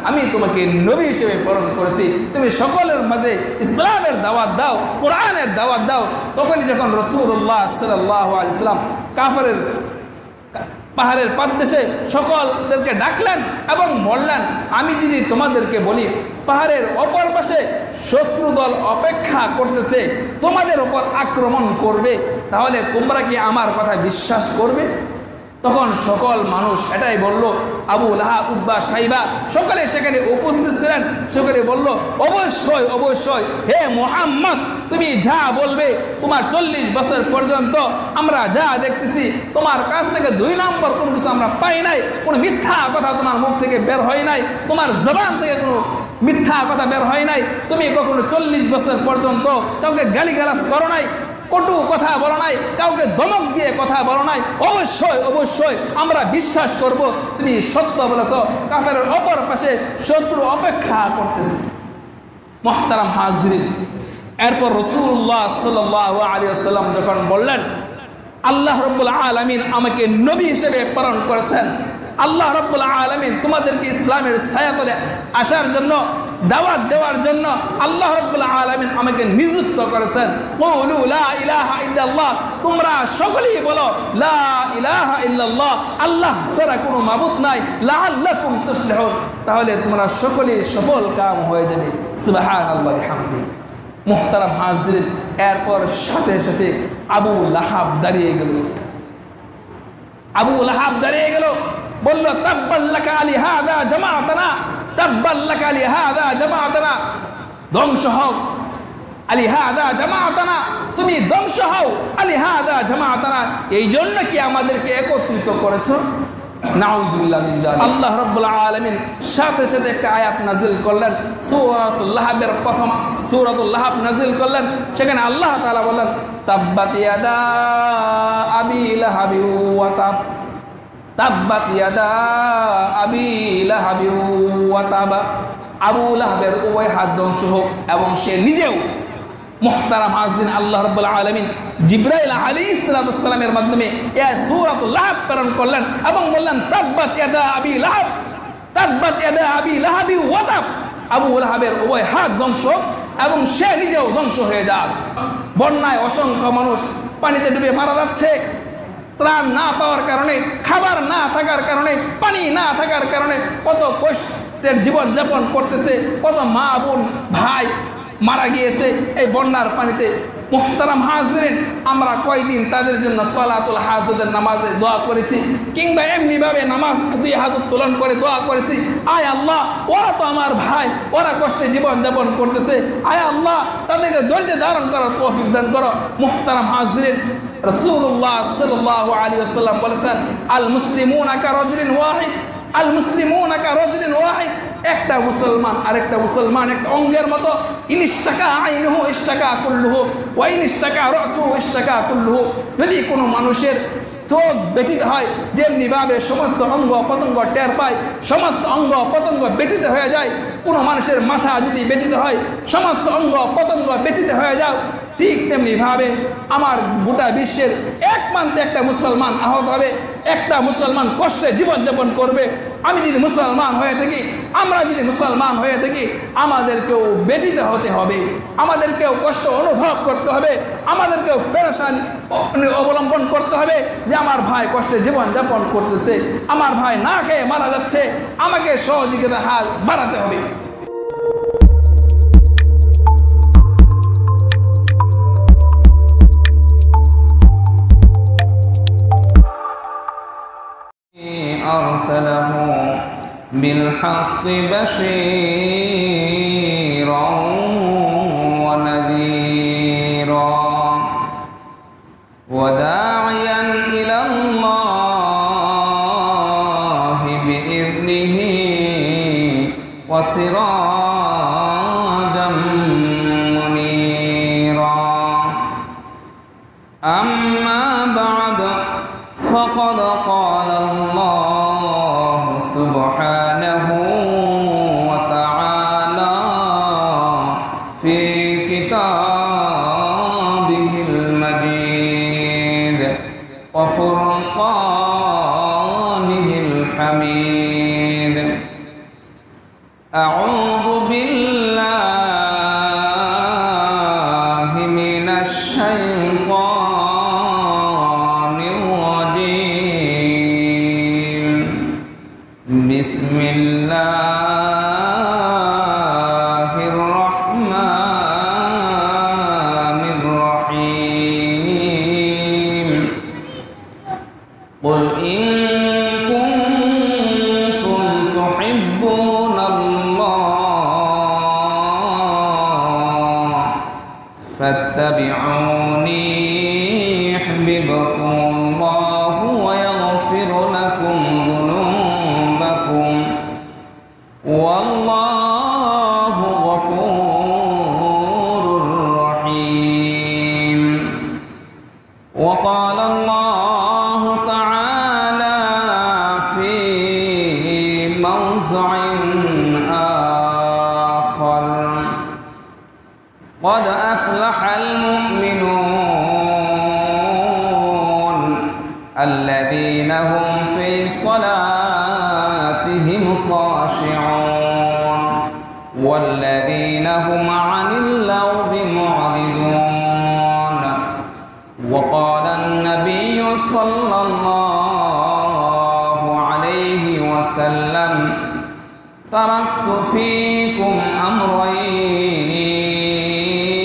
আমি তোমাকে নবী হিসেবে প্রেরণ করেছি, তুমি সকলের মাঝে ইসলামের দাওয়াত দাও, কোরআনের দাওয়াত দাও। তখনই যখন রাসূলুল্লাহ সাল্লাল্লাহু আলাইহি ওয়াসাল্লাম কাফেরের পাহাড়ের পাদদেশে সকলদেরকে ডাকলেন এবং বললেন, আমি যদি তোমাদেরকে বলি পাহাড়ের অপর পাশে শত্রু দল অপেক্ষা করতেছে, তোমাদের উপর আক্রমণ করবে, তাহলে তোমরা কি আমার কথা বিশ্বাস করবে? তখন সকল মানুষ এটাই বলল। আবু লাহাব, উতবা, সাইবা সকলে সেখানে উপস্থিত ছিলেন। সকলে বলল, অবশ্যই অবশ্যই হে মুহাম্মদ, তুমি যা বলবে, তোমার 40 বছর পর্যন্ত আমরা যা দেখতেছি তোমার কাছ থেকে 2 নম্বর কোনো কিছু আমরা পাই নাই, কোনো মিথ্যা কথা তোমার মুখ থেকে বের হয় নাই, তোমার জবান থেকে কোনো মিথ্যা কথা বের হয় নাই, তুমি কখনো 40 বছর পর্যন্ত কাউকে গালিগালাজ করো নাই, কটু কথা বলো নাই, কাউকে ধমক দিয়ে কথা বলো নাই। অবশ্যই অবশ্যই আমরা বিশ্বাস করব তুমি সত্য বলেছ, কাফেরের অপর পাশে শত্রু অপেক্ষা করতেছে। মুহতারাম হাজরিন, এরপর রাসূলুল্লাহ সাল্লাল্লাহু আলাইহি ওয়াসাল্লাম যখন বললেন, আল্লাহ রাব্বুল আলামিন আমাকে নবী হিসেবে প্রেরণ করেছেন, আল্লাহ রাব্বুল আলামিন তোমাদেরকে ইসলামের ছায়াতলে আসার জন্য, দাওয়াত দেওয়ার জন্য আল্লাহ রাব্বুল আলামিন আমাকে নিযুক্ত করেছেন। কুলু লা ইলাহা ইল্লাল্লাহ, তোমরা সকলেই বলো লা ইলাহা ইল্লাল্লাহ, আল্লাহ ছাড়া কোনো মাবুদ নাই, লাআল্লাকুম তুফলিহুন, তাহলে তোমরা সকলেই সফল কাম হয়ে যাবে। সুবহানাল্লাহি ওয়া বিহামদিহি। মুহতারাম হাজরিন, এরপর সাথে সাথে আবু লাহাব দাঁড়িয়ে গেল। আবু লাহাব দাঁড়িয়ে গেল, বলল, তাব্বাল্লাকা লিহাযা জামাআতানা, তাব্বাল্লাকা লিহাযা জামাআতানা, ধ্বংস হও লিহাযা জামাআতানা, তুমি ধ্বংস হও লিহাযা জামাআতানা, এই জন্য কি আমাদেরকে একত্রিত করেছো? নাউযুবিল্লাহ মিন যালিক। আল্লাহ রাব্বুল আলামিন সাথে সাথে একটা আয়াত নাযিল করলেন, সূরাতুল লাহাবের প্রথম সূরাতুল লাহাব নাযিল করলেন। সেখানে আল্লাহ তাআলা বললেন, তাব্বাত ইয়াদা আবি লাহাবি ওয়া তাব, তাব্বাত ইয়াদা আবি লাহাবি ওয়া তাব, আবু লাহাবের উভয় হাত ধ্বংস হোক এবং সে নিজেও। মুহতারাম হাজরিন, আল্লাহ রাব্বুল আলামিন জিবরাইল আলাইহিস সালামের মাধ্যমে এই সূরাতুল লাহাব প্রেরণ করলেন এবং বললেন, তাব্বাত ইয়াদা আবি লাহাব, তাব্বাত ইয়াদা আবি লাহাবি ওয়া তাব, আবু লাহাবের উভয় হাত ধ্বংস এবং সে নিজেও ধ্বংস হয়ে যাক। বন্যায় অসংখ্য মানুষ পানিতে ডুবে মারা যাচ্ছে, ত্রাণ না পাওয়ার কারণে, খাবার না থাকার কারণে, পানি না থাকার কারণে কত কষ্টের জীবন যাপন করতেছে, কত মা বোন ভাই মারা গিয়েছে এই বন্যার পানিতে। মুহতারাম হাজরিন, আমরা কয়দিন তাদের জন্য সালাতুল হাজতের নামাজে দোয়া করেছি, কিংবা এমনিভাবে নামাজ 2 হাত উত্তোলন করে দোয়া করেছি, আয় আল্লাহ, ওরা তো আমার ভাই, ওরা কষ্টে জীবন যাপন করতেছে, আয় আল্লাহ তাদেরকে ধৈর্য ধারণ করার তৌফিক দান করো। মুহতারাম হাজরিন, রাসূলুল্লাহ সাল্লাল্লাহু আলাইহি ওয়াসাল্লাম বলেছেন, আল মুসলিমুনা কারাজুলিন ওয়াহিদ, আল মুসলিমুনা কারাজুলিন ওয়াহিদ, একটা মুসলমান আরেকটা মুসলমান একটা অঙ্গের মতো। ইনিশতাকা আইনুহু ইশতাকা কুল্লুহু ওয়া ইনিশতাকা রাসুহু ইশতাকা কুল্লুহু, যদি কোনো মানুষের চোখ ব্যথিত হয়, যেমনিভাবে সমস্ত অঙ্গ প্রত্যঙ্গ টের পায়, সমস্ত অঙ্গ প্রত্যঙ্গ ব্যথিত হয়ে যায়, কোনো মানুষের মাথা যদি ব্যথিত হয়, সমস্ত অঙ্গ প্রত্যঙ্গ ব্যথিত হয়ে যায়, ঠিক তেমনিভাবে আমার গোটা বিশ্বের এক প্রান্তে একটা মুসলমান আহত হবে, একটা মুসলমান কষ্টে জীবনযাপন করবে। আমি যদি মুসলমান হয়ে থাকি, আমরা যদি মুসলমান হয়ে থাকি, আমাদেরকেও ব্যথিত হতে হবে, আমাদেরকেও কষ্ট অনুভব করতে হবে, আমাদেরকেও পেরেশানি অবলম্বন করতে হবে যে আমার ভাই কষ্টে জীবনযাপন করতেছে, আমার ভাই না খেয়ে মারা যাচ্ছে, আমাকে সহযোগিতার হাত বাড়াতে হবে। أرسله بالحق بشيرا ونذيرا وداعيا إلى الله بإذنه وسراجا منيرا. أما بعد فقد قال الله سبحانه وتعالى في كتابه المجيد وفرقانه الحميد: أعوذ بالله من الشيطان الرجيم بسم الله الرحمن الرحيم قل إن كنتم تحبون الله فاتبعوني يحببكم الله ويغفر لكم ذنوبكم والله غفور رحيم وقال الله تعالى في موضع آخر قد أفلح المؤمنون الذين هم في صلاتهم خاشعون والذين هم عن اللغو معرضون وقال النبي صلى الله عليه وسلم تركت فيكم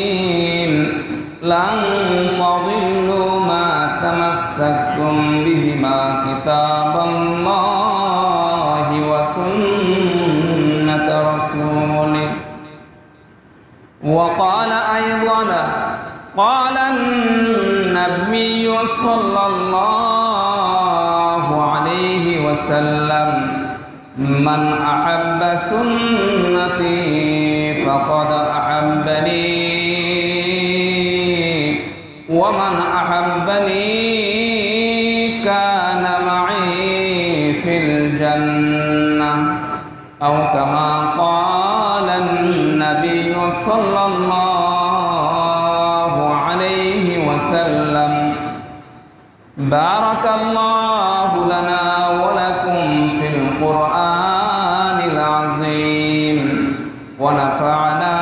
أمرين لن تضلوا ما تمسكتم بهما كتاب الله وسنة رسوله وقال أيضا قال النبي صلى الله عليه وسلم من أحب سنتي فقد أحبني ومن أحبني كان معي في الجنة أو كما قال النبي صلى الله عليه وسلم بارك الله لنا ولكم في القرآن العظيم ونفعنا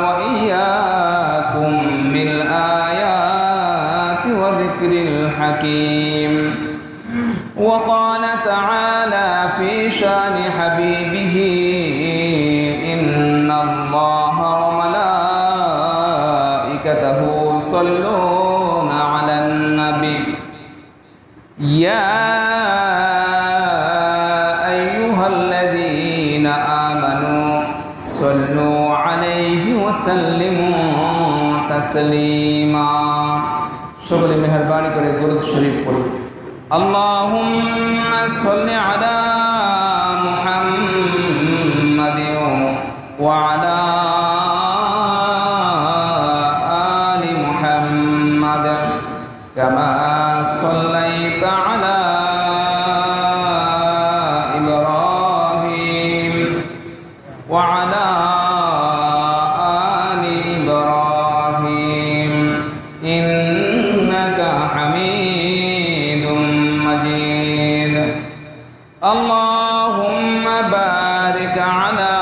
وإياكم بالآيات وذكر الحكيم وقال تعالى في شان حبيبه إن الله وملائكته يصلون على النبي يا أيها الذين آمنوا صلوا عليه وسلموا تسليما شغل مهرباني করে درود শরীফ পড়ি اللهم صل على محمد وعلى آل محمد كما صليت على إبراهيم وعلى آل إبراهيم إنك حميد مجيد اللهم بارك على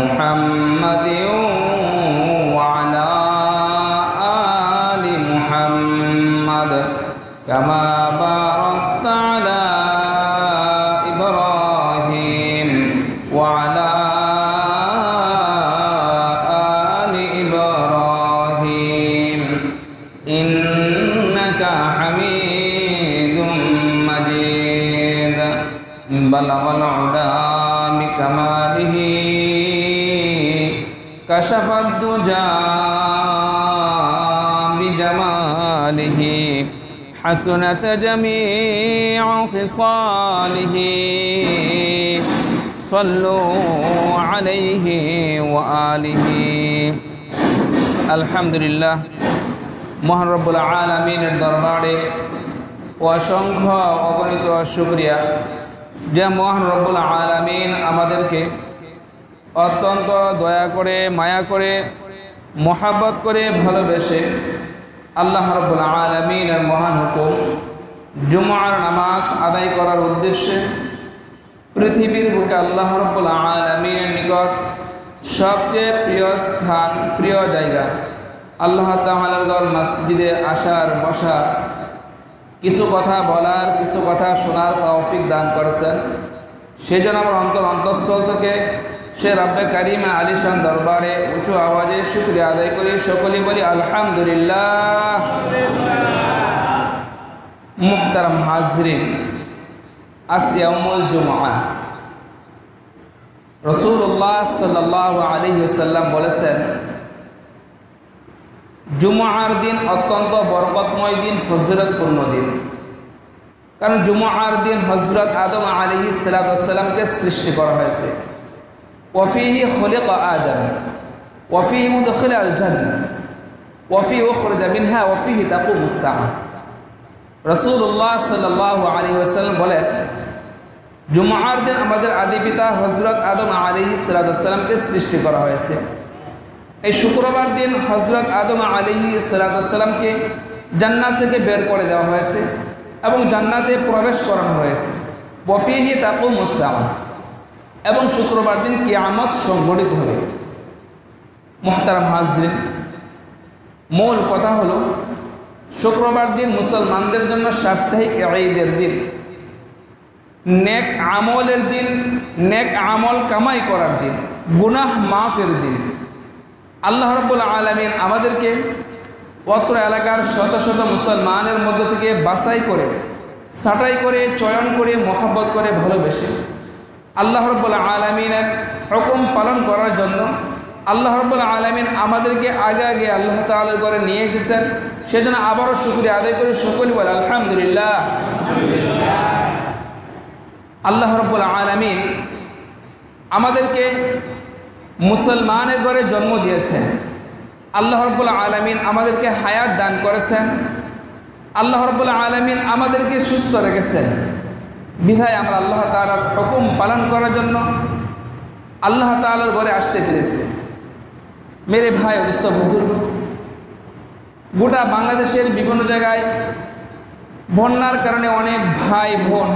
محمد وعلى آل محمد كما باركت على إبراهيم وعلى آل إبراهيم إنك حميد مجيد بلغ العلا بكماله كشف الدجى بجماله حسنت جميع خصاله صلوا عليه وآله الحمد لله মহান রব্বুল আলামিনের দরবারে অসংখ্য অগণিত শুকরিয়া যে মহান রব্বুল আলামিন আমাদেরকে অত্যন্ত দয়া করে মায়া করে মহাব্বত করে ভালোবেসে আল্লাহ রব্বুল আলামিনের মহান হুকুম জুমার নামাজ আদায় করার উদ্দেশ্যে পৃথিবীর বুকে আল্লাহ রাব্বুল আলামিনের নিকট সবচেয়ে প্রিয় স্থান, প্রিয় জায়গা আল্লাহ তাআলার ঘর মসজিদে আসার, বসার, কিছু কথা বলার, কিছু কথা শোনার তৌফিক দান করেছেন। সেজন্য আমরা অন্তঃস্থল থেকে সে রব্বে কারিম আলিশান দরবারে উঁচু আওয়াজে শুকরিয়া আদায় করি, সকলেই বলি আলহামদুলিল্লাহ। মুহতারাম হাজরিন, আজ ইয়াউমুল জুমআ। রাসূলুল্লাহ সাল্লাল্লাহু আলাইহি ওয়াসাল্লাম বলেছেন, জুমআর দিন অত্যন্ত বরকতময় দিন, ফজিলতপূর্ণ দিন। কারণ জুমআর দিন হযরত আদম আলাইহিস সালামকে সৃষ্টি করা হয়েছে। ওয়াফিহি খুলিকা আদম ওয়াফিহি উদখিলা আল জান্নাহ ওয়াফিহি উখরিজা মিনহা ওয়াফিহি তাকুমুস সাআহ। রাসূলুল্লাহ সাল্লাল্লাহু আলাইহি ওয়াসাল্লাম বলেন, জুমআর দিন আমাদের আদি পিতা হযরত আদম আলাইহিস সালামকে সৃষ্টি করা হয়েছে। এই শুক্রবার দিন হযরত আদম আলাইহিস সালামকে জান্নাত থেকে বের করে দেওয়া হয়েছে এবং জান্নাতে প্রবেশ করানো হয়েছে। ওয়াফিহি তাকুমুস সাআহ, এবং শুক্রবার দিন কিয়ামত সংঘটিত হবে। মুহতারাম হাজরিন, মূল কথা হলো শুক্রবার দিন মুসলমানদের জন্য সাপ্তাহিক ঈদের দিন, নেক আমলের দিন, নেক আমল কামাই করার দিন, গুনাহ মাফের দিন। আল্লাহ রাব্বুল আলামিন আমাদেরকে অত্র এলাকার শত শত মুসলমানের মধ্য থেকে বাছাই করে, ছাঁটাই করে, চয়ন করে, মহব্বত করে, ভালোবেসে আল্লাহ রাব্বুল আলামিনের হুকুম পালন করার জন্য আল্লাহ রাব্বুল আলামিন আমাদেরকে আগে আগে আল্লাহ তাআলার ঘরে নিয়ে এসেছেন। সেজন্য আবারও শুকরিয়া আদায় করে সকলে বলে আলহামদুলিল্লাহ। আল্লাহ রাব্বুল আলামিন আমাদেরকে মুসলমানের ঘরে জন্ম দিয়েছেন। আল্লাহ রাব্বুল আলামিন আমাদেরকে হায়াত দান করেছেন। আল্লাহ রাব্বুল আলামিন আমাদেরকে সুস্থ রেখেছেন। বিধায় আমরা আল্লাহ তাআলার হুকুম পালন করার জন্য আল্লাহ তাআলার ঘরে আসতে পেরেছি। মেরে ভাই ও দোস্ত বুজুর্গ, গোটা বাংলাদেশের বিভিন্ন জায়গায় বন্যার কারণে অনেক ভাই বোন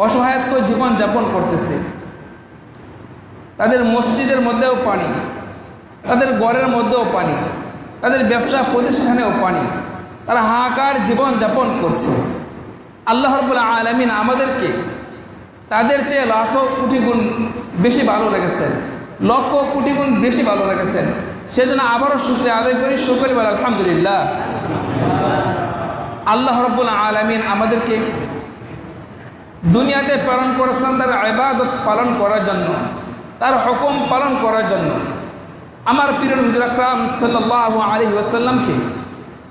অসহায়ত্ব জীবন যাপন করতেছে। তাদের মসজিদের মধ্যেও পানি, তাদের ঘরের মধ্যেও পানি, তাদের ব্যবসা প্রতিষ্ঠানেও পানি, তারা হাহাকার জীবন যাপন করছে। আল্লাহ রাব্বুল আলামিন আমাদেরকে তাদের চেয়ে লাখো কোটি গুণ বেশি ভালো রেখেছেন, লক্ষ কোটি গুণ বেশি ভালো রেখেছেন। সেজন্য আবারও শুকরিয়া আদায় করি, সকলে বলে আলহামদুলিল্লাহ। আল্লাহ রাব্বুল আলামিন আমাদেরকে দুনিয়াতে প্রেরণ করেছেন তার ইবাদত পালন করার জন্য, তার হুকুম পালন করার জন্য। আমার প্রিয় হুজুর আকরাম সাল্লাল্লাহু আলাইহি ওয়াসাল্লামকে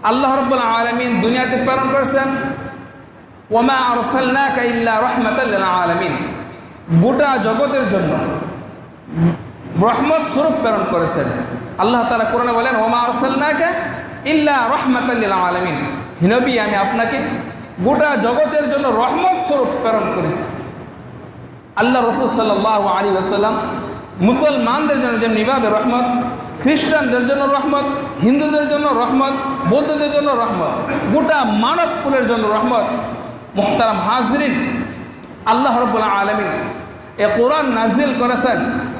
আল্লাহ রাব্বুল আলামিন দুনিয়াতে প্রেরণ করেছেন ওয়ামা আরসালনাকা ইল্লা রাহমাতাল লিল আলামিন, গোটা জগতের জন্য রহমত স্বরূপ প্রেরণ করেছেন। আল্লাহ তাআলা কোরআনে বলেন ওয়ামা আরসালনাকা ইল্লা রাহমাতাল লিল আলামিন, হে নবী আমি আপনাকে গোটা জগতের জন্য রহমত স্বরূপ প্রেরণ করেছি। আল্লাহ রাসূল সাল্লাল্লাহু আলাইহি ওয়াসাল্লাম মুসলমানদের জন্য যেমনিভাবে রহমত, খ্রিস্টানদের জন্য রহমত, হিন্দুদের জন্য রহমত, বৌদ্ধদের জন্য রহমত, গোটা মানব কুলের জন্য রহমত। মুহতারাম হাজরিন, আল্লাহ রাব্বুল আলামিন এ কোরআন নাজিল করেছেন।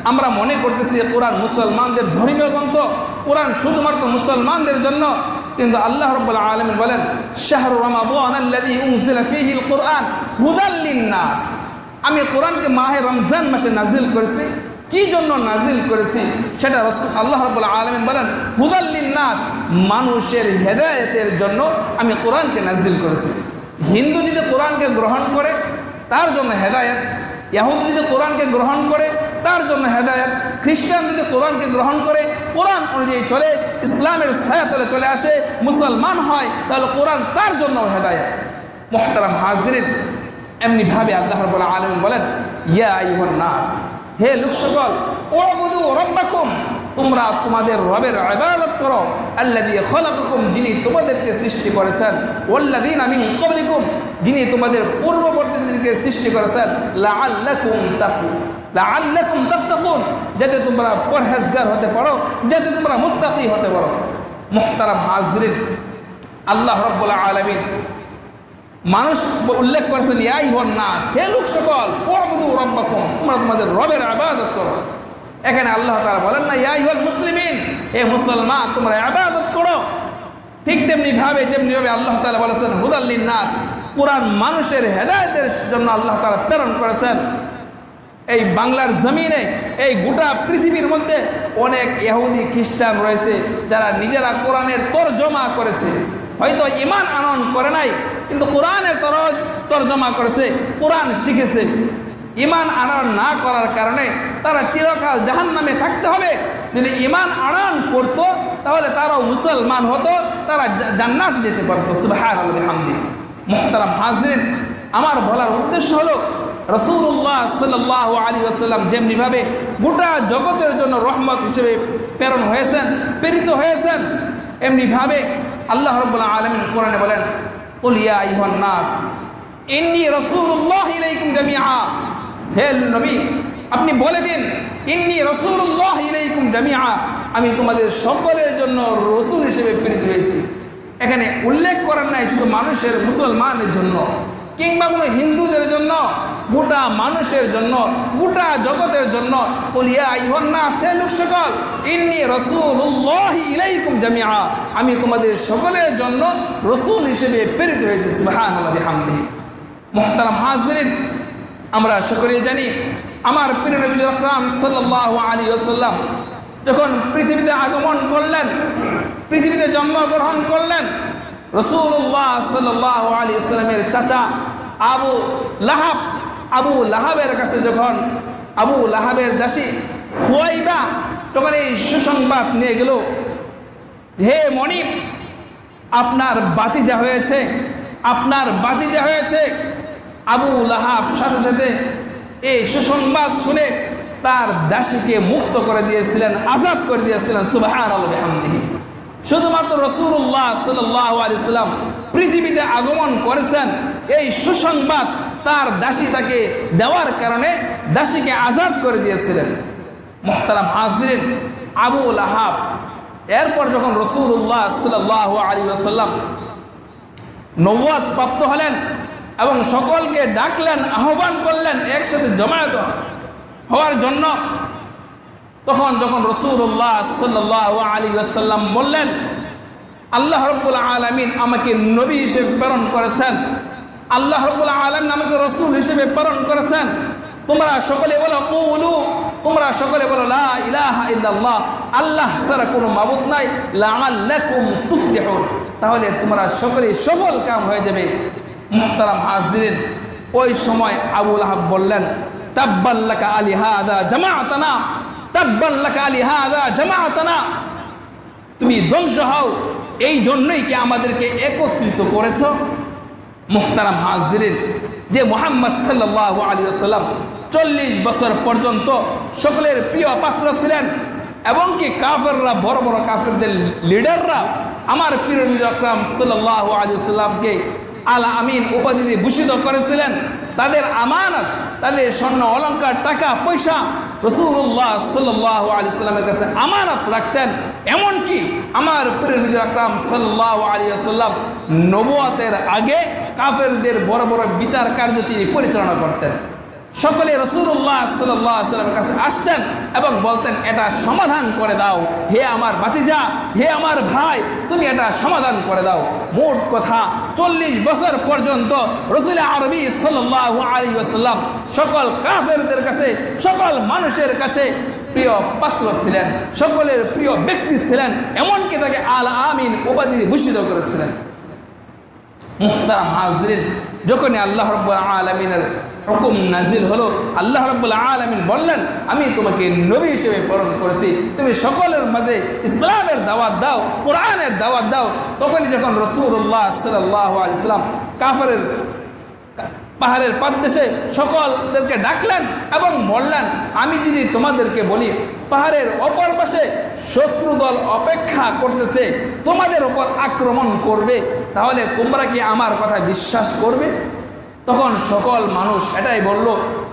আমরা মনে করতেছি এ কোরআন মুসলমানদের ধর্মীয় গ্রন্থ, কোরআন শুধুমাত্র মুসলমানদের জন্য, কিন্তু আল্লাহ রাব্বুল আলামিন বলেন শাহরু রমাদানাল্লাযী উনজিলা ফীহিল কুরআন হুদাল লিন-নাস, আমি কোরআনকে মাহে রমজান মাসে নাজিল করেছি। কি জন্য নাজিল করেছি সেটা আল্লাহ রাব্বুল আলামিন বলেন হুদাল লিন-নাস, মানুষের হেদায়েতের জন্য আমি কোরআনকে নাজিল করেছি। হিন্দু যদি কোরআনকে গ্রহণ করে তার জন্য হেদায়েত, ইহুদি যদি কোরআনকে গ্রহণ করে তার জন্য হেদায়েত, খ্রিস্টান যদি কোরআনকে গ্রহণ করে, কোরআন অনুযায়ী চলে, ইসলামের ছায়াতলে চলে আসে, মুসলমান হয়, তাহলে কোরআন তার জন্য হেদায়েত। মুহতারাম হাজরিন, এমনিভাবে আল্লাহ রাব্বুল আলামিন বলেন ইয়া আইয়ুহান নাস, হে লোক সকল, উবুদু রাব্বাকুম, তোমরা তোমাদের রবের ইবাদত করো, আল্লাযী খালাকাকুম, যিনি তোমাদেরকে সৃষ্টি করেছেন, ওয়াল্লাযীনা মিন ক্বাবলিকুম, যিনি তোমাদের পূর্ববর্তীদেরকে সৃষ্টি করেছেন, লাআল্লাকুম তাত্তাকুন, যাতে তোমরা পরহেজগার হতে পারো, যাতে তোমরা মুত্তাকি হতে পারো। মুহতারাম হাজরিন, আল্লাহ রাব্বুল আলামিন মানুষ উল্লেখ করেছেন ইয়া আইয়ুহান নাস, হে লোক সকল, উ'বুদু রাব্বাকুম, তোমরা তোমাদের রবের ইবাদত করো। এখানে আল্লাহ তাআলা বলেন না ইয়া আইয়ুহাল মুসলিমিন, হে মুসলমান তোমরা ইবাদত করো। ঠিক যেমনি ভাবে আল্লাহ তাআলা বলেছেন হুদাল লিন-নাস, কুরআন মানুষের হেদায়েতের জন্য আল্লাহ তাআলা প্রেরণ করেছেন। এই বাংলার জমিনে, এই গোটা পৃথিবীর মধ্যে অনেক ইহুদি খ্রিস্টান রয়েছে যারা নিজেরা কোরআনের তরজমা করেছে, হয়তো ঈমান আনয়ন করে নাই কিন্তু কোরআনের তরজমা করেছে, কোরআন শিখেছে। ঈমান আনয়ন না করার কারণে তারা চিরকাল জাহান্নামে থাকতে হবে। যদি ঈমান আনয়ন করতো তাহলে তারাও মুসলমান হতো, তারা জান্নাত যেতে পারতো। সুবহানাল্লাহি ওয়া বিহামদিহি। মুহতারাম হাজিরিন, আমার বলার উদ্দেশ্য হলো রাসূলুল্লাহ সাল্লাল্লাহু আলাইহি ওয়াসাল্লাম যেমনিভাবে গোটা জগতের জন্য রহমত হিসেবে প্রেরণ হয়েছেন, প্রেরিত হয়েছেন, এমনিভাবে আল্লাহ রাব্বুল আলামিন কোরআনে বলেন কুল ইয়া আইয়ুহান নাস ইন্নী রাসূলুল্লাহি ইলাইকুম জামিআ, হে নবী আপনি বলে দিন ইন্নী রাসূলুল্লাহি ইলাইকুম জামিআ, আমি তোমাদের সকলের জন্য রাসূল হিসেবে প্রেরিত হয়েছি। এখানে উল্লেখ করেন নাই শুধু মানুষের, মুসলমানের জন্য কিংবা কোনো হিন্দুদের জন্য, গোটা মানুষের জন্য, গোটা জগতের জন্য। কুল ইয়া আইয়ুহান নাস, হে লোক সকল, ইন্নী রাসূলুল্লাহি ইলাইকুম জামিআ, আমি তোমাদের সকলের জন্য রাসূল হিসেবে প্রেরিত হয়েছি। সুবহানাল্লাহি ওয়া বিহামদিহি। মুহতারাম হাজিরিন, আমরা সকলেই জানি আমার প্রিয় নবী আকরাম সাল্লাল্লাহু আলাইহি ওয়াসাল্লাম যখন পৃথিবীতে আগমন করলেন, পৃথিবীতে জন্মগ্রহণ করলেন, রাসূলুল্লাহ সাল্লাল্লাহু আলাইহি ওয়াসাল্লামের চাচা আবু লাহাবের কাছে যখন আবু লাহাবের দাসী খুয়াইবা তখন এই সুসংবাদ নিয়ে গেল, হে মনিব আপনার বাতিজা হয়েছে, আপনার বাতিজা হয়েছে। আবু লাহাব সাথে সাথে এই সুসংবাদ শুনে তার দাসীকে মুক্ত করে দিয়েছিলেন, আজাদ করে দিয়েছিলেন। সুবহানাল্লাহি ওয়া বিহামদিহি। শুধুমাত্র রাসূলুল্লাহ সাল্লাল্লাহু আলাইহি ওয়াসাল্লাম পৃথিবীতে আগমন করেছেন, এই সুসংবাদ তার দাসী তাকে দেওয়ার কারণে দাসীকে আজাদ করে দিয়েছিলেন। মুহতারাম হাজিরিন, আবু লাহাব এরপর যখন রাসূলুল্লাহ সাল্লাল্লাহু আলাইহি ওয়াসাল্লাম নবুয়ত প্রাপ্ত হলেন এবং সকলকে ডাকলেন, আহ্বান করলেন একসাথে জমায়েত হওয়ার জন্য, তখন যখন রাসূলুল্লাহ সাল্লাল্লাহু আলাইহি ওয়াসাল্লাম বললেন আল্লাহ রাব্বুল আলামিন আমাকে নবী হিসেবে প্রেরণ করেছেন, আল্লাহ রাব্বুল আলামিন আমাকে রাসূল হিসেবে প্রেরণ করেছেন, তোমরা সকলে বলো কুলু, তোমরা সকলে বলো লা ইলাহা ইল্লাল্লাহ, আল্লাহ ছাড়া কোনো মাবুদ নাই, লাআল্লাকুম তুফলিহুন, তাহলে তোমরা সকলে সফল কাম হয়ে যাবে। মুহতারাম হাজিরিন, ওই সময় আবু লাহাব বললেন তাব্বান লাকা আলি হাযা জামাআতানা, তাব্বান লাকা আলি হাযা জামাআতানা, তুমি ধ্বংস হও, এই জন্যই কি আমাদেরকে একত্রিত করেছ। মুহতারাম হাজিরিন, যে মুহাম্মদ সাল্লাল্লাহু আলাইহি ওয়াসাল্লাম 40 বছর পর্যন্ত সকলের প্রিয় পাত্র ছিলেন এবং কি কাফেররা, বড় বড় কাফেরদের লিডাররা আমার প্রিয় নবী আকরাম সাল্লাল্লাহু আলাইহি ওয়াসাল্লামকে আল আমিন উপাধি দিয়ে ভূষিত করেছিলেন। তাদের আমানত, তাদের স্বর্ণ অলংকার, টাকা পয়সা রাসূলুল্লাহ সাল্লাল্লাহু আলাইহি ওয়াসাল্লামের কাছে আমানত রাখতেন। এমনকি আমার প্রিয় নবী আকরাম সাল্লাল্লাহু আলাইহি ওয়াসাল্লাম নবুয়তের আগে কাফেরদের বড় বড় বিচার কার্য তিনি পরিচালনা করতেন। সকলে রাসূলুল্লাহ সাল্লাল্লাহু আলাইহি ওয়াসাল্লামের কাছে আসতেন এবং বলতেন এটা সমাধান করে দাও, হে আমার ভাতিজা, হে আমার ভাই, তুমি এটা সমাধান করে দাও। মোট কথা 40 বছর পর্যন্ত রাসূল আরবি সাল্লাল্লাহু আলাইহি ওয়াসাল্লাম সকল কাফেরদের কাছে, সকল মানুষের কাছে প্রিয় পাত্র ছিলেন, সকলের প্রিয় ব্যক্তি ছিলেন, এমনকি তাকে আল আমিন উপাধি ভূষিত করেছিলেন। মুহতারাম হাজিরিন, যখনই আল্লাহ রাব্বুল আলামিনের হুকুম নাজিল হলো, আল্লাহ রাব্বুল আলামিন বললেন আমি তোমাকে নবী হিসেবে প্রেরণ করেছি, তুমি সকলের মাঝে ইসলামের দাওয়াত দাও, কোরআনের দাওয়াত দাও। তখনই যখন রাসূলুল্লাহ সাল্লাল্লাহু আলাইহি ওয়াসাল্লাম কাফেরের পাহাড়ের পাদদেশে সকলদেরকে ডাকলেন এবং বললেন আমি যদি তোমাদেরকে বলি পাহাড়ের অপর পাশে শত্রু দল অপেক্ষা করতেছে, তোমাদের উপর আক্রমণ করবে, তাহলে তোমরা কি আমার কথা বিশ্বাস করবে? তখন সকল মানুষ এটাই বলল।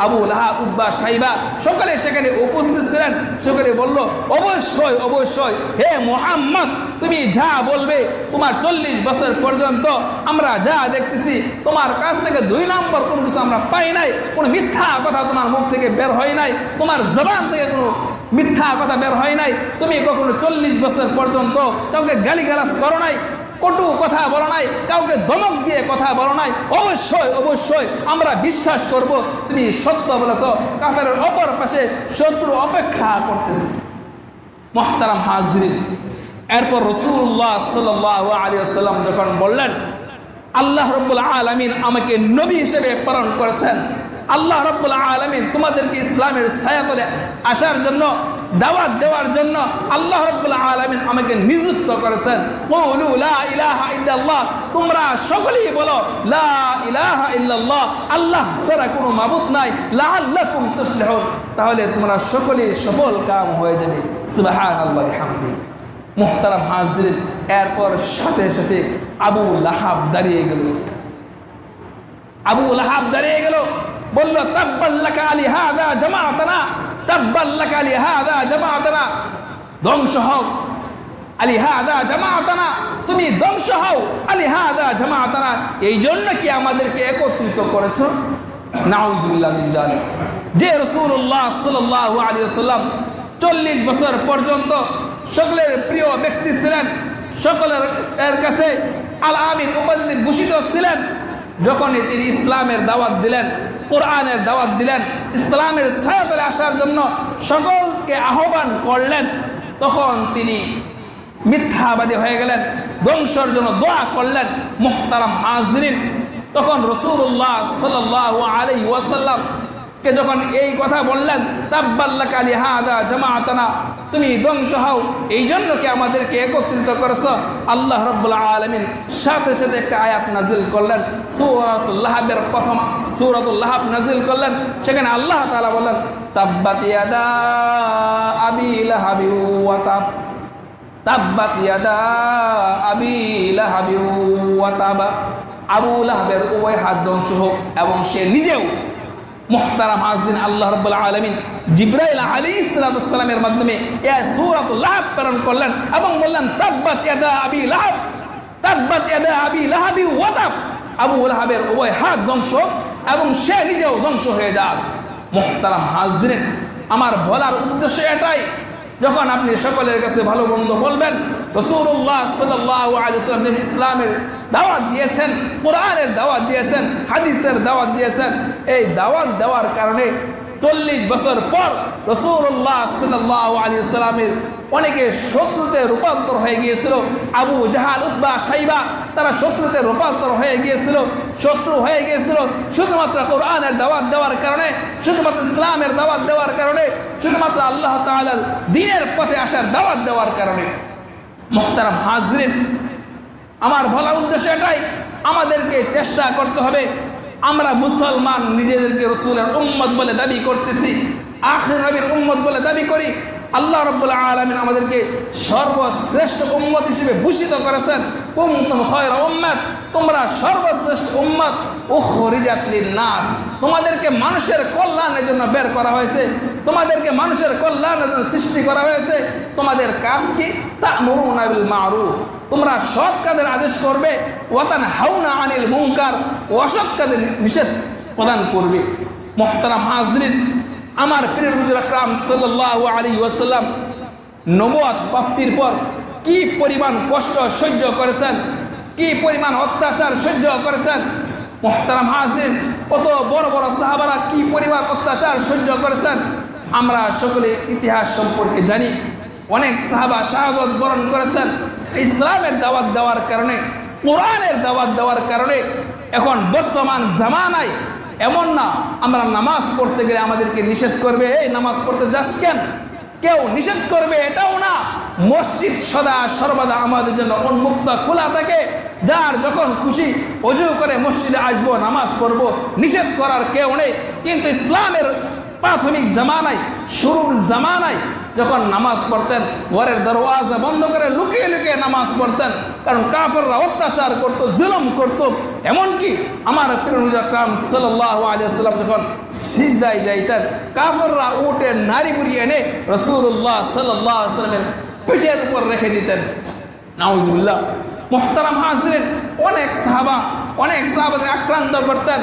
আবু লাহাব, উতবা, সাইবা সকলে সেখানে উপস্থিত ছিলেন। সকলে বলল অবশ্যই অবশ্যই, হে মুহাম্মদ তুমি যা বলবে তোমার 40 বছর পর্যন্ত আমরা যা দেখতেছি তোমার কাছ থেকে 2 নম্বর কোনো কিছু আমরা পাই নাই, কোনো মিথ্যা কথা তোমার মুখ থেকে বের হয় নাই, তোমার জবান থেকে কোনো মিথ্যা কথা বের হয় নাই, তুমি কখনো 40 বছর পর্যন্ত কাউকে গালিগালাজ করো নাই, কটু কথা বলো নাই, কাউকে ধমক দিয়ে কথা বলো নাই। অবশ্যই অবশ্যই আমরা বিশ্বাস করব তুমি সত্য বলেছ। কাফেরের অপর পাশে শত্রু অপেক্ষা করতেছে। মুহতারাম হাজরিন, এরপর রাসূলুল্লাহ সাল্লাল্লাহু আলাইহি ওয়াসাল্লাম যখন বললেন আল্লাহ রাব্বুল আলামিন আমাকে নবী হিসেবে প্রেরণ করেছেন, আল্লাহ রাব্বুল আলামিন তোমাদেরকে ইসলামের ছায়াতলে আসার জন্য, দাওয়াত দেওয়ার জন্য আল্লাহ রাব্বুল আলামিন আমাকে নিযুক্ত করেছেন। কুলু লা ইলাহা ইল্লাল্লাহ, তোমরা সকলেই বলো লা ইলাহা ইল্লাল্লাহ, আল্লাহ ছাড়া কোনো মাবুদ নাই, লাআল্লাকুম তুফলিহুন, তাহলে তোমরা সকলেই সফল কাম হয়ে যাবে। সুবহানাল্লাহ বিহামদিহি। মুহতারাম হাজরিন, এরপর সাথে সাথে আবু লাহাব দাঁড়িয়ে গেল। আবু লাহাব দাঁড়িয়ে গেল, বলল তাব্বাল্লাকা আলি হাযা জামাআতানা, তাব্বাল্লাকা আলি হাযা জামাআতানা, ধ্বংস হও আলি হাযা জামাআতানা, তুমি ধ্বংস হও আলি হাযা জামাআতানা, এই জন্য কি আমাদেরকে একত্রিত করেছো? নাউযুবিল্লাহ মিন যালিক। যে রাসূলুল্লাহ সাল্লাল্লাহু আলাইহি ওয়াসাল্লাম 40 বছর পর্যন্ত সকলের প্রিয় ব্যক্তি ছিলেন, সকলের কাছে আল আমিন উপাধিতে ভূষিত ছিলেন, যখনই তিনি ইসলামের দাওয়াত দিলেন, কোরআনের দাওয়াত দিলেন, ইসলামের ছায়াতলে আসার জন্য সকলকে আহ্বান করলেন, তখন তিনি মিথ্যাবাদী হয়ে গেলেন, ধ্বংসের জন্য দোয়া করলেন। মুহতারাম হাজরিন, তখন রাসূলুল্লাহ সাল্লাল্লাহু আলাইহি ওয়াসাল্লাম কে যখন এই কথা বললেন তাব্বাল্লাকা আলি হাযা জামাআতানা, তুমি ধ্বংস হও এই জন্য কি আমাদেরকে একত্রিত করেছো, আল্লাহ রাব্বুল আলামিন সাথে সাথে একটা আয়াত নাজিল করলেন, সূরাতুল লাহাবের প্রথম সূরাতুল লাহাব নাজিল করলেন। সেখানে আল্লাহ তাআলা বললেন তাব্বাত ইয়াদা আবি লাহাবি ওয়া তাব, তাব্বাত ইয়াদা আবি লাহাবি ওয়া তাব, আবু লাহাবের উভয় হাত ধ্বংস হোক এবং সে নিজেও। মুহতারাম হাজরিন, আল্লাহ রাব্বুল আলামিন জিবরাইল আলাইহিস সালামের মাধ্যমে এই সূরাতুল লাহাব প্রেরণ করলেন এবং বললেন তাব্বাত ইয়াদা আবি লাহাব, তাব্বাত ইয়াদা আবি লাহাবি ওয়া তাব, আবু লাহাবের উভয় হাত ধ্বংস এবং সে নিজেও ধ্বংস হয়ে যাক। মুহতারাম হাজরিন, আমার বলার উদ্দেশ্য এটাই, যখন আপনি সকলের কাছে ভালো মন্দ বলবেন, রাসূলুল্লাহ সাল্লাল্লাহু আলাইহি ওয়াসাল্লাম ইসলামের দাওয়াত দিয়েছেন, কোরআনের দাওয়াত দিয়েছেন, হাদিসের দাওয়াত দিয়েছেন, এই দাওয়াত দেওয়ার কারণে 40 বছর পর রাসূলুল্লাহ সাল্লাল্লাহু আলাইহি ওয়াসাল্লামের অনেকে শত্রুতে রূপান্তর হয়ে গিয়েছিল। আবু জাহাল, উতবা, শাইবা তারা শত্রুতে রূপান্তর হয়ে গিয়েছিল, শত্রু হয়ে গিয়েছিল শুধুমাত্র কোরআনের দাওয়াত দেওয়ার কারণে, শুধুমাত্র ইসলামের দাওয়াত দেওয়ার কারণে, শুধুমাত্র আল্লাহ তাআলার দ্বীনের পথে আসার দাওয়াত দেওয়ার কারণে। মুহতারাম হাজরিন, আমার বলার উদ্দেশ্য এটাই, আমাদেরকে চেষ্টা করতে হবে, আমরা মুসলমান নিজেদেরকে রাসূলের উম্মত বলে দাবি করতেছি, আখির নবীর উম্মত বলে দাবি করি। আল্লাহ রাব্বুল আলামিন আমাদেরকে সর্বশ্রেষ্ঠ উম্মত হিসেবে ভূষিত করেছেন। কুনতুম খায়রা উম্মাত, তোমরা সর্বশ্রেষ্ঠ উম্মত, উখরিজাত লিন-নাস, তোমাদেরকে মানুষের কল্যাণের জন্য বের করা হয়েছে, তোমাদেরকে মানুষের কল্যাণের জন্য সৃষ্টি করা হয়েছে। তোমাদের কাজ কি? তা'মুরুনা বিল মা'রুফ, তোমরা সৎ কাজের আদেশ করবে, ওয়া তানহাউনা আনিল মুনকার, অসৎ কাজের নিষেধ প্রদান করবে। মুহতারাম হাজরিন, আমার প্রিয় রাসূল আকরাম সাল্লাল্লাহু আলাইহি ওয়াসাল্লাম নবুয়ত প্রাপ্তির পর কি পরিমাণ কষ্ট সহ্য করেছেন, কি পরিমাণ অত্যাচার সহ্য করেছেন। মুহতারাম হাজরিন, কত বড় বড় সাহাবারা কি পরিমাণ অত্যাচার সহ্য করেছেন আমরা সকলে ইতিহাস সম্পর্কে জানি। অনেক সাহাবা শাহাদাত বরণ করেছেন ইসলামের দাওয়াত দেওয়ার কারণে, কোরআনের দাওয়াত দেওয়ার কারণে। এখন বর্তমান জামানায় এমন না আমরা নামাজ পড়তে গেলে আমাদেরকে নিষেধ করবে, এই নামাজ পড়তে যাস কেন, কেউ নিষেধ করবে এটাও না। মসজিদ সদা সর্বদা আমাদের জন্য উন্মুক্ত খোলা থাকে, যার যখন খুশি ওযু করে মসজিদে আসবো, নামাজ পড়বো, নিষেধ করার কেউ নেই। কিন্তু ইসলামের প্রাথমিক জামানায়, শুরুর জামানায় যখন নামাজ পড়তেন ঘরের দরওয়াজা বন্ধ করে লুকিয়ে লুকিয়ে নামাজ পড়তেন, কারণ কাফেররা অত্যাচার করত, জুলুম করত। এমনকি আমার প্রিয় নবী আকরাম সাল্লাল্লাহু আলাইহি ওয়াসাল্লাম যখন সিজদায় যাইতেন, কাফেররা উটের নাড়ি বুড়ি এনে রাসূলুল্লাহ সাল্লাল্লাহু আলাইহি ওয়াসাল্লামের পিঠের উপর রেখে দিতেন। নাউজুবিল্লাহ। মুহতারাম হাজিরিন, অনেক সাহাবাদের আক্রান্ত করতেন।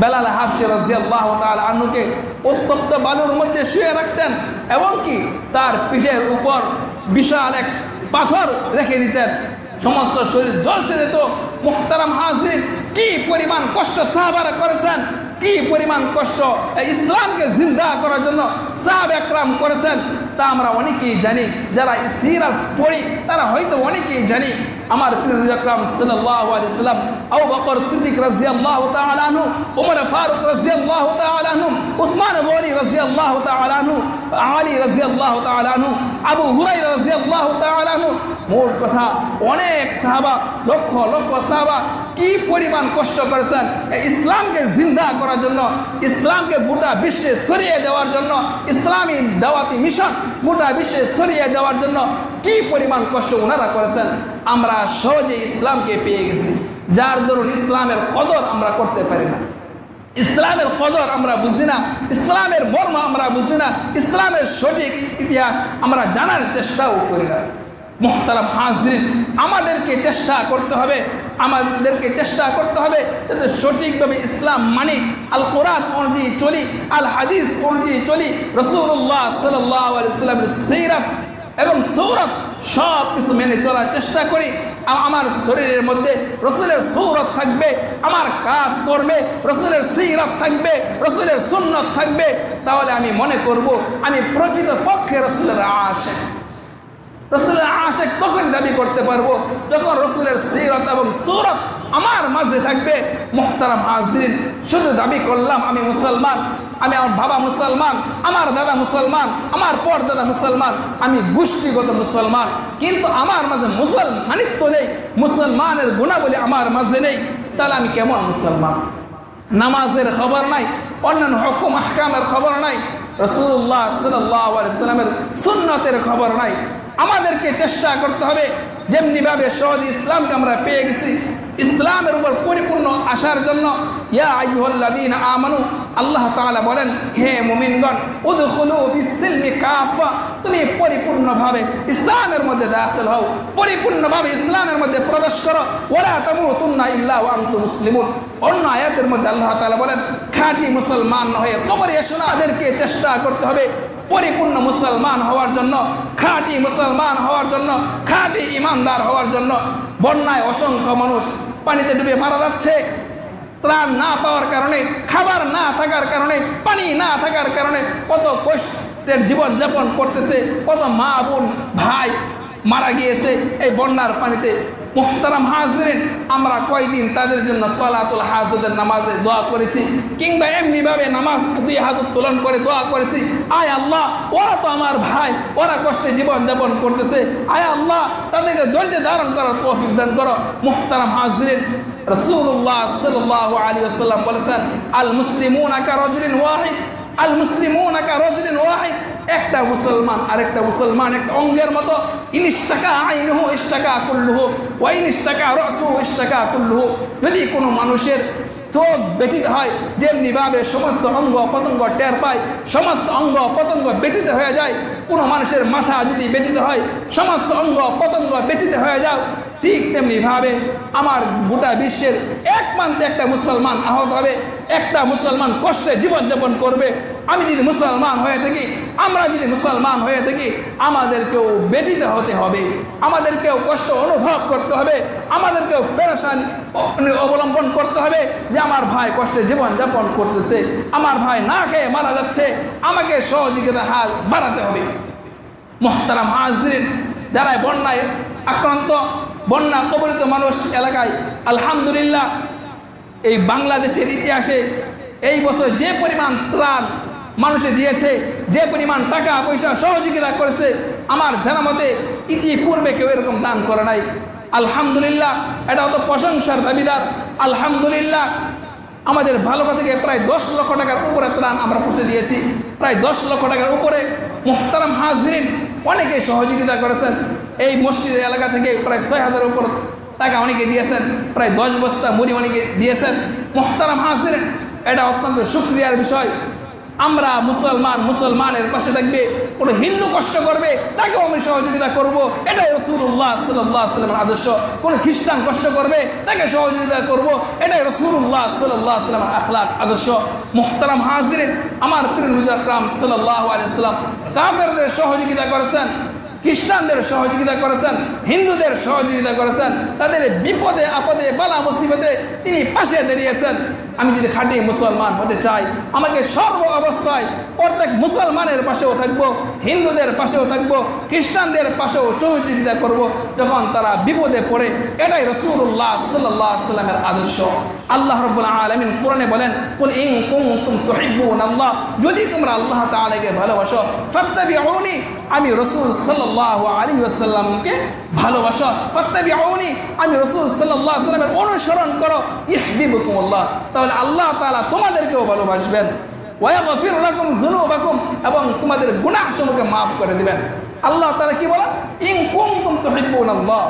বেলাল হাবশী রাদিয়াল্লাহু তাআলা আনহুকে উত্তপ্ত বালুর মধ্যে শুয়ে রাখতেন এবং কি তার পিঠের উপর বিশাল এক পাথর রেখে দিতেন, সমস্ত শরীর জ্বলসে যেত। মুহতারাম হাজিরিন, কি পরিমাণ কষ্ট সাহাবারা করেছেন, কি পরিমাণ কষ্ট ইসলামকে জিন্দা করার জন্য সাহাবা একরাম করেছেন, তা আমরা অনেকেই জানি। যারা সিরাত পড়ি তারা হয়তো অনেকেই জানি। আমার প্রিয় নবী আকরাম সাল্লাল্লাহু আলাইহি সাল্লাম, আবু বকর সিদ্দিক রাদিয়াল্লাহু তাআলা আনহু, ওমর ফারুক রাদিয়াল্লাহু তাআলা আনহু, উসমান গনি রাদিয়াল্লাহু তাআলা আনহু, আলী রাদিয়াল্লাহু তাআলা আনহু, আবু হুরায়রা রাদিয়াল্লাহু তাআলা আনহু, মোট কথা অনেক সাহাবা, লক্ষ লক্ষ সাহাবা কি পরিমাণ কষ্ট করেছেন ইসলামকে জিন্দা করার জন্য, ইসলামকে গোটা বিশ্বে ছড়িয়ে দেওয়ার জন্য, ইসলামী দাওয়াতি মিশন গোটা বিশ্বে ছড়িয়ে দেওয়ার জন্য কি পরিমাণ কষ্ট ওনারা করেছেন। আমরা সহজে ইসলামকে পেয়ে গেছি, যার দরুন ইসলামের কদর আমরা করতে পারি না, ইসলামের কদর আমরা বুঝি না, ইসলামের মর্ম আমরা বুঝি না, ইসলামের সঠিক ইতিহাস আমরা জানার চেষ্টাও করি না। মুহতারাম হাজিরিন, আমাদেরকে চেষ্টা করতে হবে যাতে সঠিকভাবে ইসলাম মানি, আল কোরআন অনুযায়ী চলি, আল হাদিস অনুযায়ী চলি, রাসূলুল্লাহ সাল্লাল্লাহু আলাইহি ওয়াসাল্লামের সিরাত এবং সৌরত সব কিছু মেনে চলার চেষ্টা করি। আমার শরীরের মধ্যে রাসূলের সৌরত থাকবে, আমার কাজ করবে রাসূলের সিরাত থাকবে, রাসূলের সুন্নাত থাকবে, তাহলে আমি মনে করব আমি প্রকৃত পক্ষে রাসূলের আশিক। রাসূলের আশিক তখন দাবি করতে পারবো যখন রাসূলের সিরাত এবং সূরত আমার মাঝে থাকবে। মুহতারাম হাজিরিন, শুধু দাবি করলাম আমি মুসলমান, আমি আমার বাবা মুসলমান, আমার দাদা মুসলমান, আমার পর দাদা মুসলমান, আমি গোষ্ঠীগত মুসলমান, কিন্তু আমার মাঝে মুসলমানিত্ব নেই, মুসলমানের গুণাবলী আমার মাঝে নেই, তাহলে আমি কেমন মুসলমান? নামাজের খবর নাই, অন্যান্য হুকুম আহকামের খবর নাই, রাসূলুল্লাহ সাল্লাল্লাহু আলাইহি ওয়াসাল্লামের সুন্নতের খবর নাই। আমাদেরকে চেষ্টা করতে হবে যেমনিভাবে সহজে ইসলামকে আমরা পেয়ে গেছি, ইসলামের উপর পরিপূর্ণ আসার জন্য ইয়া আইয়ুহাল্লাযীনা আমানু, আল্লাহ তাআলা বলেন হে মুমিনগণ, উদখুলু ফিস সিলমি কাফা, তুমি পরিপূর্ণভাবে ইসলামের মধ্যে দাখিল হও, পরিপূর্ণভাবে ইসলামের মধ্যে প্রবেশ করো, ওয়ালা তামুতুন্না ইল্লা ওয়া আনতুম মুসলিমুন। অন্য আয়াতের মধ্যে আল্লাহ তাআলা বলেন খাঁটি মুসলমান হয়ে কবরে এসো না। আমাদেরকে চেষ্টা করতে হবে পরিপূর্ণ মুসলমান হওয়ার জন্য, খাঁটি মুসলমান হওয়ার জন্য, খাঁটি ইমানদার হওয়ার জন্য। বন্যায় অসংখ্য মানুষ পানিতে ডুবে মারা যাচ্ছে, ত্রাণ না পাওয়ার কারণে, খাবার না থাকার কারণে, পানি না থাকার কারণে কত কষ্টের জীবন যাপন করতেছে, কত মা বোন ভাই মারা গিয়েছে এই বন্যার পানিতে। মুহতারাম হাজিরিন, আমরা কয়দিন তাদের জন্য সালাতুল হাজতের নামাজে দোয়া করেছি, কিংবা এমনিভাবে নামাজ দুই হাত উত্তোলন করে দোয়া করেছি, আয় আল্লাহ ওরা তো আমার ভাই, ওরা কষ্টে জীবন যাপন করতেছে, আয় আল্লাহ তাদেরকে ধৈর্য ধারণ করার তৌফিক দান করো। মুহতারাম হাজিরিন, রাসূলুল্লাহ সাল্লাল্লাহু আলাইহি ওয়াসাল্লাম বলেছেন আল মুসলিমুনা কারাজুলিন ওয়াহিদ, আল মুসলিমুনা কারাজুলিন ওয়াহিদ, একটা মুসলমান আরেকটা মুসলমান একটা অঙ্গের মতো। ইনিস্তাকা আইনুহু ইস্তাকা কুল্লুহু ওয়া ইনিস্তাকা রাসুহু ইস্তাকা কুল্লুহু। যদি কোনো মানুষের চোখ ব্যথিত হয়, যেমনিভাবে সমস্ত অঙ্গ পতঙ্গ টের পায়, সমস্ত অঙ্গ পতঙ্গ ব্যথিত হয়ে যায়, কোনো মানুষের মাথা যদি ব্যথিত হয়, সমস্ত অঙ্গ পতঙ্গ ব্যথিত হয়ে যাও, ঠিক তেমনিভাবে আমার গোটা বিশ্বের এক প্রান্তে একটা মুসলমান আহত হবে, একটা মুসলমান কষ্টে জীবনযাপন করবে। আমি যদি মুসলমান হয়ে থাকি, আমরা যদি মুসলমান হয়ে থাকি, আমাদেরকেও ব্যথিত হতে হবে, আমাদেরকেও কষ্ট অনুভব করতে হবে, আমাদেরকেও পেরেশানি অবলম্বন করতে হবে যে আমার ভাই কষ্টে জীবনযাপন করতেছে, আমার ভাই না খেয়ে মারা যাচ্ছে, আমাকে সহযোগিতার হাত বাড়াতে হবে। মুহতারাম হাজিরিন, যারা বন্যায় আক্রান্ত, বন্যা কবলিত মানুষ এলাকায়, আলহামদুলিল্লাহ এই বাংলাদেশের ইতিহাসে এই বছর যে পরিমাণ ত্রাণ মানুষে দিয়েছে, যে পরিমাণ টাকা পয়সা সহযোগিতা করেছে, আমার জানা মতে ইতিপূর্বে কেউ এরকম দান করে নাই। আলহামদুলিল্লাহ, এটা অত প্রশংসার দাবিদার। আলহামদুলিল্লাহ, আমাদের ভালোবাসা থেকে প্রায় 10 লক্ষ টাকার উপরে ত্রাণ আমরা পৌঁছে দিয়েছি, প্রায় 10 লক্ষ টাকার উপরে। মুহতারাম হাজিরিন, অনেকে সহযোগিতা করেছেন। এই মসজিদের এলাকা থেকে প্রায় 6,000 উপর টাকা অনেকে দিয়েছেন, প্রায় 10 বস্তা মুড়ি অনেকে দিয়েছেন। মুহতারাম হাজিরিন, এটা অত্যন্ত শুকরিয়ার বিষয়। আমরা মুসলমানের পাশে থাকবে, কোনো হিন্দু কষ্ট করবে তাকেও আমি সহযোগিতা করব, এটাই রাসূলুল্লাহ সাল্লাল্লাহু আলাইহি ওয়াসাল্লামের আদর্শ। কোনো খ্রিস্টান কষ্ট করবে তাকে সহযোগিতা করব, এটাই রাসূলুল্লাহ সাল্লাল্লাহু আলাইহি ওয়াসাল্লামের আখলাক আদর্শ। মুহতারাম হাজিরিন, আমার প্রিয় নবী আকরাম সাল্লাল্লাহু আলাইহি ওয়াসাল্লাম কাফেরদের সহযোগিতা করেছেন, খ্রিস্টানদের সহযোগিতা করেছেন, হিন্দুদের সহযোগিতা করেছেন, তাদের বিপদে আপদে বালা মুসিবতে তিনি পাশে দাঁড়িয়েছেন। আমি যদি খাঁটি মুসলমান হতে চাই, আমাকে সর্ব অবস্থায় প্রত্যেক মুসলমানের পাশেও থাকবো, হিন্দুদের পাশেও থাকবো, খ্রিস্টানদের পাশেও সহযোগিতা করব যখন তারা বিপদে পড়ে। এটাই রাসূলুল্লাহ সাল্লাল্লাহু আলাইহি ওয়াসাল্লামের আদর্শ। আল্লাহ রাব্বুল আলামিন কোরআনে বলেন, কুল ইন কুনতুম তুহিব্বুনাল্লাহ, যদি তোমরা আল্লাহ তাআলাকে ভালোবাসো, ফাত্তাবিউনি, আমি রাসূল সাল্লাল্লাহু আলাইহি ওয়াসাল্লামকে ভালোবাসো, ফাত্তাবিউনি, আমি রাসূল সাল্লাল্লাহু আলাইহি ওয়াসাল্লামের অনুসরণ করো, ইহবিবুকুমুল্লাহ, তাহলে আল্লাহ তাআলা তোমাদেরকেও ভালোবাসবেন, ওয়া ইয়াগফির লাকুম যুনুবাকুম, এবং তোমাদের গুনাহসমূহকে মাফ করে দিবেন। আল্লাহ তাআলা কি বলেন? ইন কুনতুম তুহিব্বুনাল্লাহ,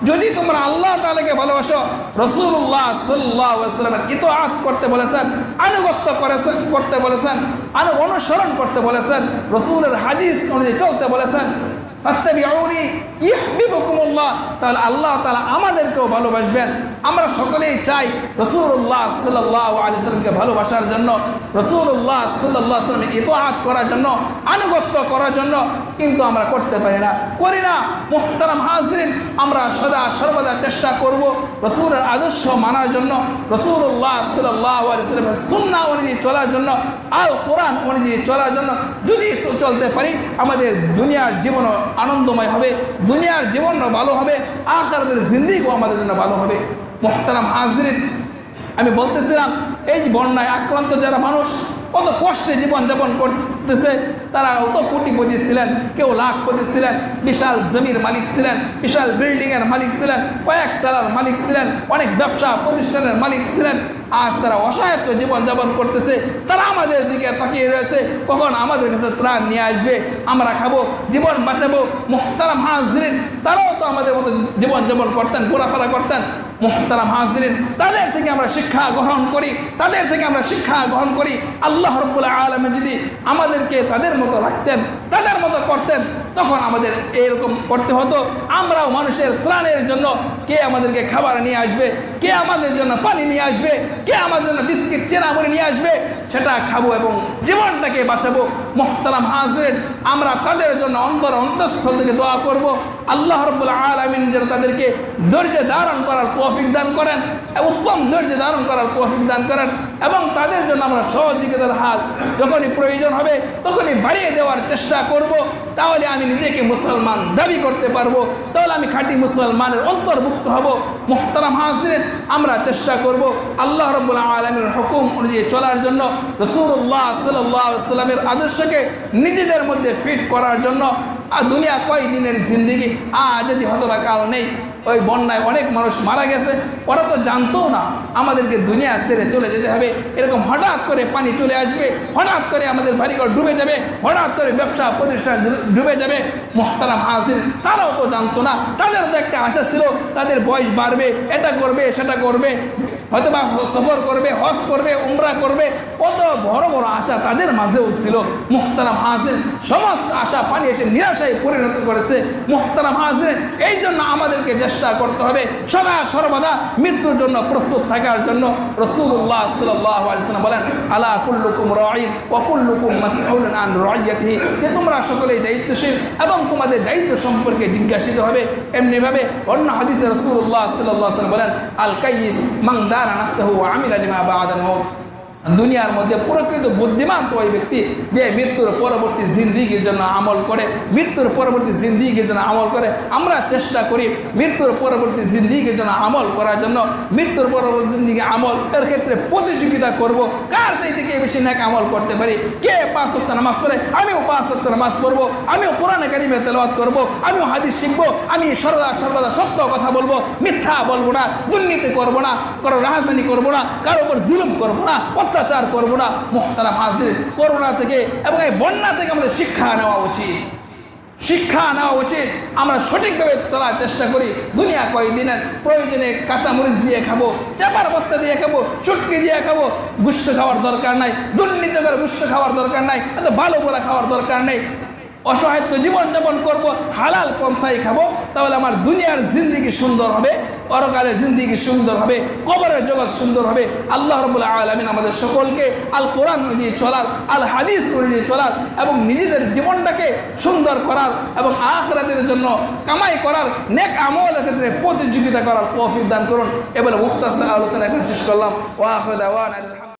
যদি তোমরা আল্লাহ তাআলাকে ভালোবাসো, রাসূলুল্লাহ সাল্লাল্লাহু আলাইহি ওয়াসাল্লামের ইতাআত করতে বলেছেন, আনুগত্য করতে বলেছেন, অনুসরণ করতে বলেছেন, রাসূলের হাদিস অনুযায়ী চলতে বলেছেন, ফাত্তাবিউনি ইহবিবুকুমুল্লাহ, তাহলে আল্লাহ তাআলা আমাদেরকেও ভালোবাসবেন। আমরা সকলেই চাই রাসূলুল্লাহ সাল্লাল্লাহু আলাইহি ওয়াসাল্লামকে ভালোবাসার জন্য, রাসূলুল্লাহ সাল্লাল্লাহু আলাইহি ওয়াসাল্লামের ইতাআত করার জন্য, আনুগত্য করার জন্য, কিন্তু আমরা করতে পারি না, করি না। মুহতারাম হাজিরিন, আমরা সদা সর্বদা চেষ্টা করব রাসূলের আদর্শ মানার জন্য, রাসূলুল্লাহ সাল্লাল্লাহু আলাইহি ওয়াসাল্লামের সুন্নাহ অনুযায়ী চলার জন্য, আল কোরআন অনুযায়ী চলার জন্য। যদি চলতে পারি, আমাদের দুনিয়ার জীবনও আনন্দময় হবে, দুনিয়ার জীবনও ভালো হবে, আখিরাতের জিন্দেগিও আমাদের জন্য ভালো হবে। মুহতারাম হাজিরিন, আমি বলতেছিলাম, এই বন্যায় আক্রান্ত যারা মানুষ কত কষ্টে জীবনযাপন করতেছে, তারা অত কোটিপতি ছিলেন, কেউ লাখপতি ছিলেন, বিশাল জমির মালিক ছিলেন, বিশাল বিল্ডিংয়ের মালিক ছিলেন, কয়েক তলার মালিক ছিলেন, অনেক ব্যবসা প্রতিষ্ঠানের মালিক ছিলেন। আজ তারা অসহায়ত্ব জীবনযাপন করতেছে, তারা আমাদের দিকে তাকিয়ে রয়েছে, কখন আমাদের কাছে ত্রাণ নিয়ে আসবে, আমরা খাবো, জীবন বাঁচাবো। মুহতারাম হাজিরিন, তারাও তো আমাদের মতো জীবনযাপন করতেন, ঘোরাফেরা করতেন। মুহতারাম হাজিরিন, তাদের থেকে আমরা শিক্ষা গ্রহণ করি, তাদের থেকে আমরা শিক্ষা গ্রহণ করি। আল্লাহ রাব্বুল আলামিন যদি আমাদেরকে তাদের মতো রাখতেন, তাদের মতো করতেন, তখন আমাদের এরকম করতে হতো। আমরাও মানুষের ত্রাণের জন্য, কে আমাদেরকে খাবার নিয়ে আসবে, কে আমাদের জন্য পানি নিয়ে আসবে, কে আমাদের জন্য বিস্কিট চেনামুড়ি নিয়ে আসবে, সেটা খাবো এবং জীবনটাকে বাঁচাবো। মুহতারাম হাজিরিন, আমরা তাদের জন্য অন্তঃস্থল থেকে দোয়া করব, আল্লাহ রাব্বুল আলামিন যেন তাদেরকে ধৈর্য ধারণ করার তৌফিক দান করেন, উত্তম ধৈর্য ধারণ করার তৌফিক দান করেন, এবং তাদের জন্য আমরা সহযোগিতার হাত যখনই প্রয়োজন হবে তখনই বাড়িয়ে দেওয়ার চেষ্টা করব। তাহলে আমি নিজেকে মুসলমান দাবি করতে পারবো, তাহলে আমি খাঁটি মুসলমানের অন্তর্ভুক্ত হব। মুহতারাম হাজিরিন, আমরা চেষ্টা করব আল্লাহ রাব্বুল আলামিনের হুকুম অনুযায়ী চলার জন্য, রাসূলুল্লাহ সাল্লাল্লাহু আলাইহি ওয়াসাল্লামের আদর্শকে নিজেদের মধ্যে ফিট করার জন্য। আর দুনিয়া কয় দিনের জিন্দেগি, আজ যদি হতবা কাল নেই। ওই বন্যায় অনেক মানুষ মারা গেছে, ওরা তো জানতো না আমাদেরকে দুনিয়া ছেড়ে চলে যেতে হবে, এরকম হঠাৎ করে পানি চলে আসবে, হঠাৎ করে আমাদের বাড়িঘর ডুবে যাবে, হঠাৎ করে ব্যবসা প্রতিষ্ঠান ডুবে যাবে। মুহতারাম হাজিরিন, তারাও তো জানতো না, তাদের তো একটা আশা ছিল তাদের বয়স বাড়বে, এটা করবে সেটা করবে, হয়তো বা সফর করবে, হজ করবে, উমরা করবে, কত বড় বড় আশা তাদের মাঝেও ছিল। মুহতারাম হাজিরিন, সমস্ত আশা পানি এসে নিরাশায় পরিণত করেছে। মুহতারাম হাজিরিন, এই জন্য আমাদেরকে চেষ্টা করতে হবে সদা সর্বদা মৃত্যুর জন্য প্রস্তুত থাকার জন্য। রাসূলুল্লাহ সাল্লাল্লাহু আলাইহি ওয়াসাল্লাম বলেন, আলা কুল্লুকুম রাঈন ওয়া কুল্লুকুম মাসউলুন আন রাইয়াতিহি, যে তোমরা সকলেই দায়িত্বশীল এবং তোমাদের দায়িত্ব সম্পর্কে জিজ্ঞাসিত হবে। এমনিভাবে অন্য হাদিসে রাসূলুল্লাহ সাল্লাল্লাহু আলাইহি ওয়াসাল্লাম বলেন, আল কাইয়িস মান দানা নাফসাহু ওয়া আমিলা লিমা বা'দাল মাউত, দুনিয়ার মধ্যে প্রকৃত বুদ্ধিমান তো ওই ব্যক্তি যে মৃত্যুর পরবর্তী জিন্দেগির জন্য আমল করে, মৃত্যুর পরবর্তী জিন্দেগির জন্য আমল করে। আমরা চেষ্টা করি মৃত্যুর পরবর্তী জিন্দেগির জন্য আমল করার জন্য। মৃত্যুর পরবর্তী জিন্দেগি আমল এর ক্ষেত্রে প্রতিযোগিতা করব, কার চাইতে কে বেশি নেক আমল করতে পারি। কে 5 ওয়াক্ত নামাজ পড়ে, আমিও 5 ওয়াক্ত নামাজ পড়বো, আমিও কোরআনে কারিমে তেলাওয়াত করব, আমিও হাদিস শিখবো, আমি সর্বদা সত্য কথা বলবো, মিথ্যা বলবো না, দুর্নীতি করবো না, কারো রাজধানী করবো না, কারো উপর জুলুম করবো না, অত্যাচার করবো না। মুহতারাম হাজিরিন, করোনা থেকে এবং এই বন্যা থেকে আমাদের শিক্ষা নেওয়া উচিত। শিক্ষা নেওয়া উচিত। আমরা সঠিকভাবে চলার চেষ্টা করি। দুনিয়া কয়দিনের প্রয়োজনে কাঁচামরিচ দিয়ে খাবো, চাপার পত্তা দিয়ে খাবো, চুটকি দিয়ে খাবো, গুস্ত খাওয়ার দরকার নাই, দুর্নীতি করে গুস্ত খাওয়ার দরকার নাই, এত ভালো করে খাওয়ার দরকার নেই। অসহায়ত্ব জীবনযাপন করব, হালাল পন্থায় খাবো, তাহলে আমার দুনিয়ার জিন্দিগি সুন্দর হবে, পরকালের জিন্দিগি সুন্দর হবে, কবরের জগৎ সুন্দর হবে। আল্লাহ রাব্বুল আলামিন আমাদের সকলকে আল কোরআন অনুযায়ী চলার, আল হাদিস অনুযায়ী চলার এবং নিজেদের জীবনটাকে সুন্দর করার এবং আখিরাতের জন্য কামাই করার, নেক আমলের ক্ষেত্রে প্রতিযোগিতা করার তৌফিক দান করুন। এবারে মুখতাসার আলোচনা এখানে শেষ করলাম। ওয়া আখিরু দাওয়ানা